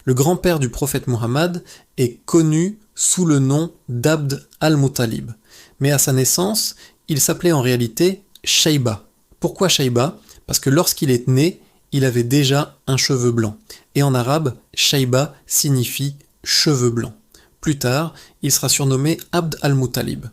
Le grand-père du prophète Muhammad est connu sous le nom d'Abd al-Muttalib. Mais à sa naissance, il s'appelait en réalité Shayba. Pourquoi Shayba? Parce que lorsqu'il est né, il avait déjà un cheveu blanc. Et en arabe, Shayba signifie cheveux blancs. Plus tard, il sera surnommé Abd al-Muttalib.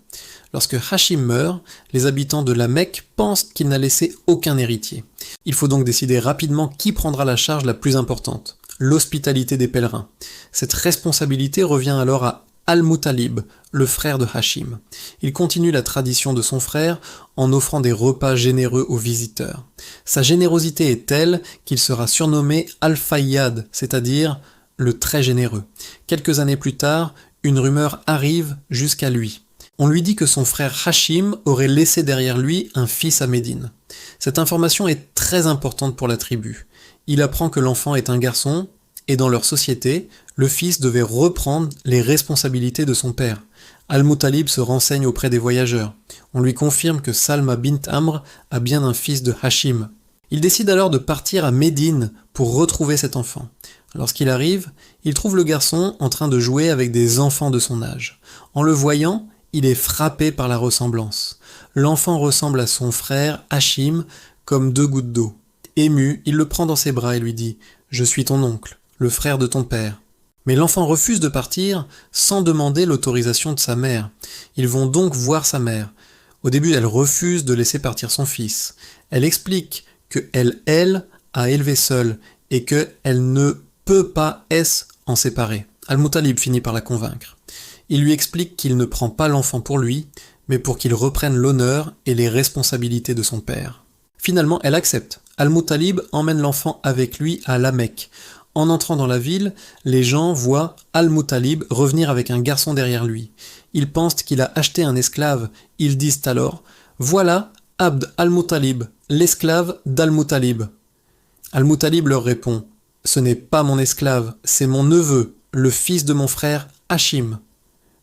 Lorsque Hachim meurt, les habitants de la Mecque pensent qu'il n'a laissé aucun héritier. Il faut donc décider rapidement qui prendra la charge la plus importante, l'hospitalité des pèlerins. Cette responsabilité revient alors à Al-Muttalib, le frère de Hachim. Il continue la tradition de son frère en offrant des repas généreux aux visiteurs. Sa générosité est telle qu'il sera surnommé Al-Fayyad, c'est-à-dire le très généreux. Quelques années plus tard, une rumeur arrive jusqu'à lui. On lui dit que son frère Hachim aurait laissé derrière lui un fils à Médine. Cette information est très importante pour la tribu. Il apprend que l'enfant est un garçon, et dans leur société, le fils devait reprendre les responsabilités de son père. Al-Muttalib se renseigne auprès des voyageurs. On lui confirme que Salma bint Amr a bien un fils de Hachim. Il décide alors de partir à Médine pour retrouver cet enfant. Lorsqu'il arrive, il trouve le garçon en train de jouer avec des enfants de son âge. En le voyant, il est frappé par la ressemblance. L'enfant ressemble à son frère Hachim comme deux gouttes d'eau. Ému, il le prend dans ses bras et lui dit « Je suis ton oncle, le frère de ton père ». Mais l'enfant refuse de partir sans demander l'autorisation de sa mère. Ils vont donc voir sa mère. Au début, elle refuse de laisser partir son fils. Elle explique que elle a élevé seule et qu'elle ne peut pas en séparer. Al-Muttalib finit par la convaincre. Il lui explique qu'il ne prend pas l'enfant pour lui, mais pour qu'il reprenne l'honneur et les responsabilités de son père. Finalement, elle accepte. Al-Muttalib emmène l'enfant avec lui à la Mecque. En entrant dans la ville, les gens voient Al-Muttalib revenir avec un garçon derrière lui. Ils pensent qu'il a acheté un esclave. Ils disent alors « Voilà Abd al-Muttalib, l'esclave d'Al-Muttalib ». Al-Muttalib leur répond « Ce n'est pas mon esclave, c'est mon neveu, le fils de mon frère Hachim ».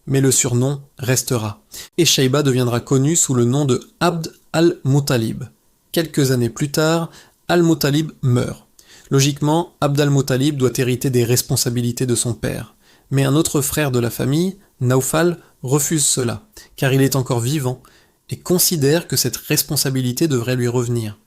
Mais le surnom restera. Et Shayba deviendra connu sous le nom de Abd al-Muttalib. Quelques années plus tard, Al-Muttalib meurt. Logiquement, Abd al-Muttalib doit hériter des responsabilités de son père. Mais un autre frère de la famille, Nawfal, refuse cela, car il est encore vivant, et considère que cette responsabilité devrait lui revenir.